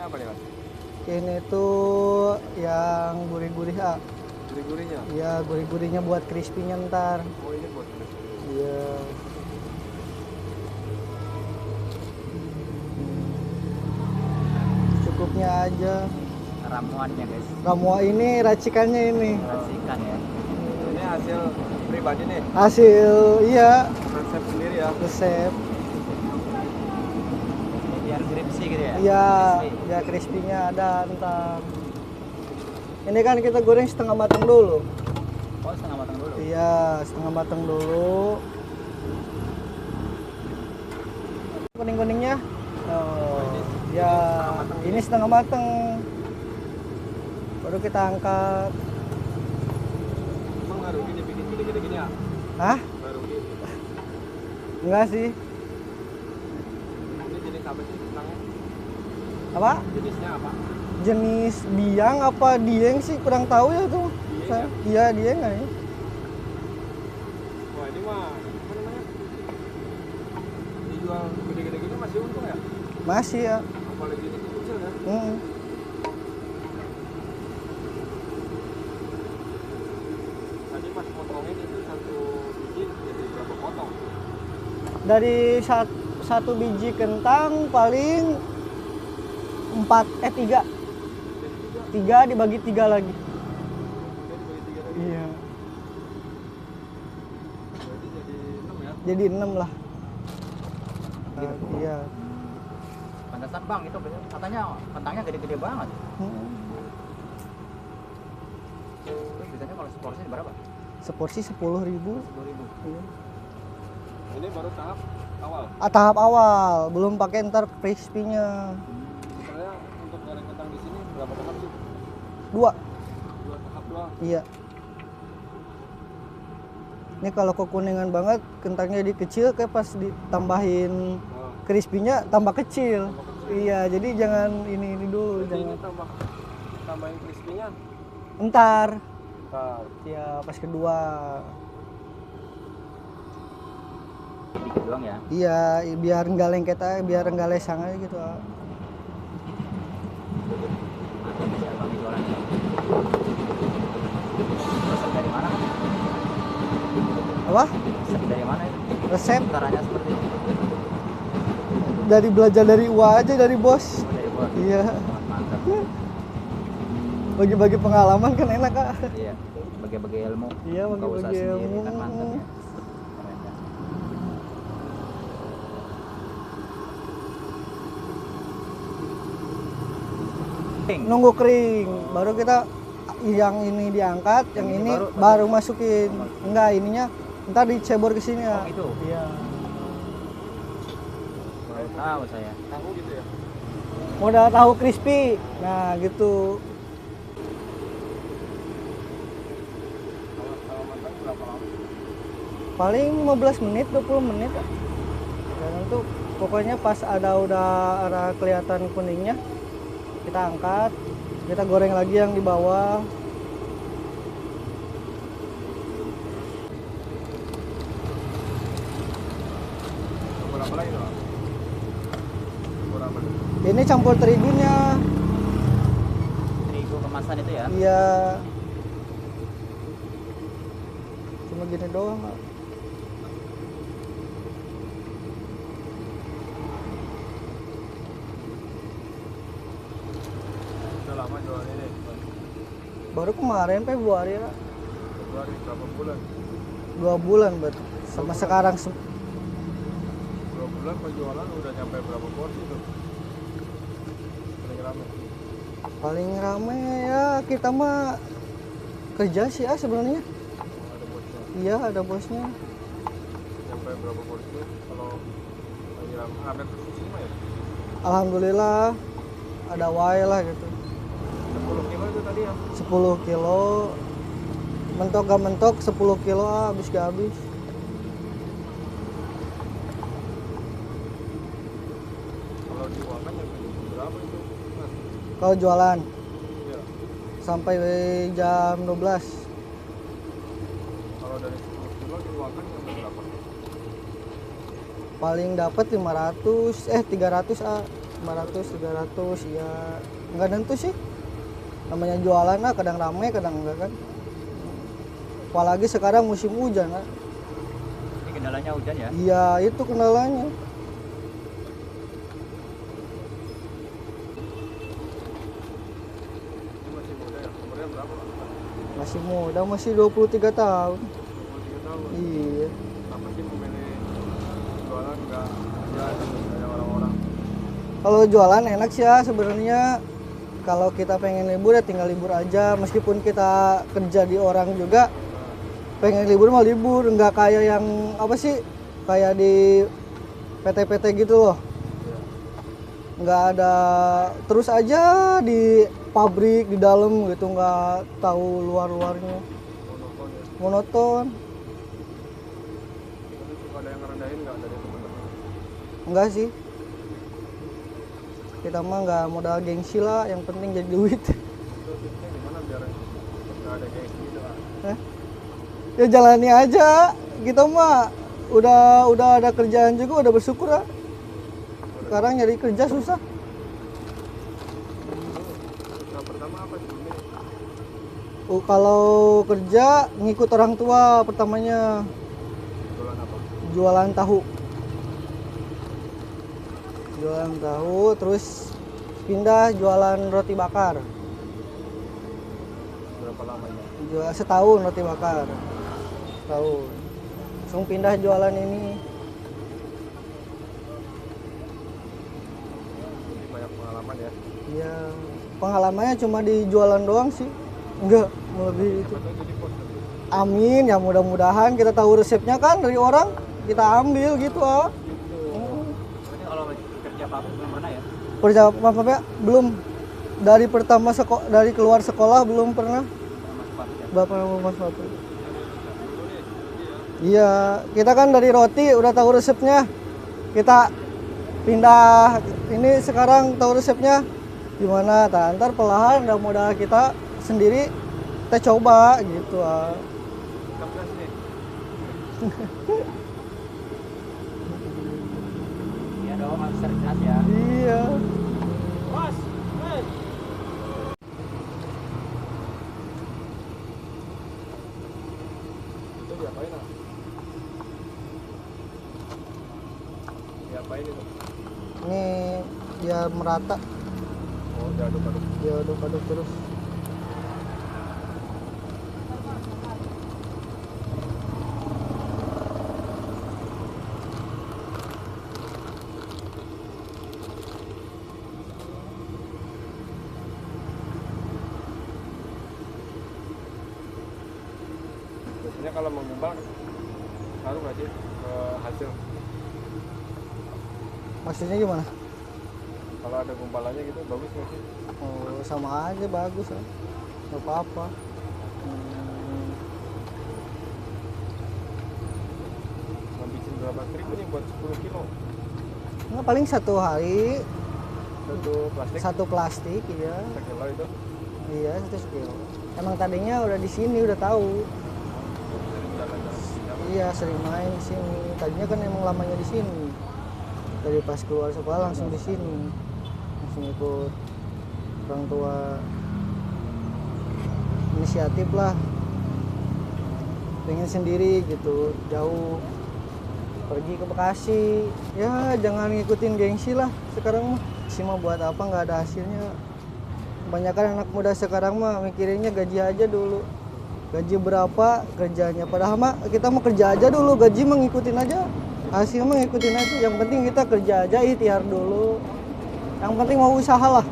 apa nih, Mas? Ini tuh yang gurih-gurih, ah. Gurih-gurihnya? Iya, gurih-gurihnya buat crispy-nya ntar. Oh, ini buat crispy. Iya. Cukupnya aja. Ramuannya guys. Ramuan ini racikannya ini. Racikan ya. Ini hasil pribadi nih, Hasil, iya, resep sendiri ya. resep. Ini biar crispy gitu ya. Iya, Crispy. ya crispy-nya ada ntar. Ini kan kita goreng setengah matang dulu. Oh, setengah matang dulu. Iya, setengah matang dulu. Kuning-kuningnya. Oh, ya, ini setengah matang. Baru kita angkat. Emang nggak rugi dibikin gede-gede gini ya? Hah? Nggak rugi. Enggak sih. Ini jenis apa sih kentangnya? Apa? Jenisnya apa? Jenis biang apa dieng sih? Kurang tahu ya tuh. Dieng Iya, dieng nggak ya? Wah, ini mah apa namanya? Dijual gede-gede gini masih untung ya? Masih ya. Apalagi ini kecil ya? Tadi pas potongin itu satu biji jadi berapa potong? Dari satu biji kentang paling 3 Jadi tiga, dibagi 3 lagi. tiga dibagi tiga lagi. Iya. Berarti jadi 6 ya? Jadi 6 lah. Gitu. Iya. Pantesan bang itu katanya kentangnya gede-gede banget. Itu biasanya kalau seporsi berapa? Seporsi 10.000. 10.000. Iya. Ini baru tahap awal. Tahap awal, belum pakai ntar crispy-nya. Sebenarnya untuk goreng kentang di sini berapa tahap sih? 2. 2 tahap doang. Iya. Ini kalau kekuningan banget, kentangnya dikecil kayak pas ditambahin Oh, crispy-nya tambah kecil. tambah kecil. Iya, jadi jangan ini dulu, Jadi ini jangan. tambahin crispy-nya. Ntar, Ntar. ya pas kedua. Dikit doang ya. Iya, biar nggak lengket aja, biar nggak lesang aja gitu. Mantap ya bang jualan. Resep dari mana? Apa? Resep dari mana itu? Resep Caranya seperti itu. dari belajar dari Uwa aja, dari bos. Oh, dari bos. Iya, Mantap. bagi-bagi pengalaman kan enak, Kak. Iya. Bagi-bagi ilmu. Iya, Buka usaha bagi-bagi sendiri ilmu. kan mantap ya. Keren ya. Pink. Nunggu kering, baru kita yang ini diangkat, yang Yang ini ini baru- baru masukin. Enggak, ininya ntar dicebor ke sini ya. Oh, gitu. Iya. Baru tahu saya. Tahu gitu ya? Modal tahu crispy. Nah, gitu. Kalau matang berapa lama? Paling 15 menit, 20 menit. Ya. Dan itu pokoknya pas udah ada kelihatan kuningnya, kita angkat, kita goreng lagi yang di bawah. Berapa lagi tuh? Berapa? Ini campur terigunya. Terigu kemasan itu ya. Iya. Cuma gini doang. Kak. Udah lama jualan ini? Baru kemarin Februari lah. Februari berapa bulan? 2 bulan berarti. Sama sekarang 2 bulan penjualan udah nyampe berapa porsi tuh? Paling rame. paling rame ya kita mah kerja sih ya sebenarnya. Ada bosnya. Iya, ada bosnya. Nyampe berapa porsi tuh? Kalau lagi rame terus mah ya? Alhamdulillah ada wae lah gitu. 10 kilo itu tadi ya? 10 kilo. Mentok gak mentok 10 kilo habis gak habis. Kalau diuangkan ya berapa itu? Mas? Kalau jualan Iya. sampai jam 12. Kalau dari 10 kilo diuangkan sampai berapa? Paling dapat 300 ah. 500 300 ya nggak nentu sih, namanya jualan lah, kadang ramai kadang enggak kan. Apalagi sekarang musim hujan kan. Ini kendalanya hujan ya. Iya itu kendalanya. Ini masih muda ya, umurnya berapa Pak? Masih muda, masih 23 tahun. 23 tahun. Iya. Apa sih memilih jualan nggak kayak orang-orang? Kalau jualan enak sih ya sebenarnya. Kalau kita pengen libur ya tinggal libur aja. Meskipun kita kerja di orang juga, pengen libur mah libur. Nggak kayak yang apa sih, kayak di PT-PT gitu loh. Nggak ada terus aja di pabrik di dalam gitu, nggak tahu luar-luarnya. Monoton ya. Monoton. Tapi suka ada yang ngerendahin nggak dari teman-teman? Enggak sih. Kita mah nggak modal gengsi lah, yang penting jadi duit. Itu tipsnya gimana biar nggak ada kayak gitu lah? Ya jalani aja. Kita mah udah ada kerjaan juga, udah bersyukur lah. Sekarang nyari kerja susah. Nah pertama apa sih ini? Kalau kerja ngikut orang tua pertamanya, Jualan apa? jualan tahu. Jualan tahu, terus pindah jualan roti bakar. Berapa lamanya? Jual setahun roti bakar. Setahun. Langsung pindah jualan ini. Jadi banyak pengalaman ya. Ya, pengalamannya cuma di jualan doang sih. Enggak, melebihi itu. Betul jadi bos nanti. Amin, ya mudah-mudahan kita tahu resepnya kan dari orang, kita ambil gitu ah. Berarti kalau kerja pabrik belum pernah ya? Kerja apa ya? Belum. Dari pertama dari keluar sekolah belum pernah. Masuk pabrik ya? Bapak Mas Bapak. Iya, kita kan dari roti udah tahu resepnya. Kita pindah ini sekarang tahu resepnya gimana. Ntar perlahan udah modal kita sendiri kita coba gitu ah. Kita gas nih. Iya dong, harus cerdas ya. Iya. Bos, itu diapain ah? Diapain itu? Ini biar merata, Oh diaduk-aduk. dia aduk-aduk terus. Biasanya kalau mengubah ngaruh nggak sih ke hasil? Maksudnya gimana? Kalau ada gumpalannya gitu bagus nggak sih? Oh, sama aja bagus lah. Nggak apa-apa. Ngabisin berapa trip nih buat 10 kilo? Nggak, paling satu hari Satu plastik? satu plastik ya. Sekilo itu? Iya, 1 kilo. Emang tadinya udah di sini, udah tahu. Sering jalan-jalan di sini. Iya, sering main di sini. Tadinya kan emang lamanya di sini. Dari pas keluar sekolah langsung di sini. Langsung ikut orang tua, inisiatif lah. Pengen sendiri gitu, jauh. Pergi ke Bekasi. Ya, jangan ngikutin gengsi lah sekarang mah. Sih mah buat apa, nggak ada hasilnya. Kebanyakan anak muda sekarang mah mikirinnya gaji aja dulu. Gaji berapa kerjanya, padahal mah kita mau kerja aja dulu, gaji mah ngikutin aja, hasil mah ngikutin aja. Yang penting kita kerja aja, ikhtiar dulu. Yang penting mau usaha lah.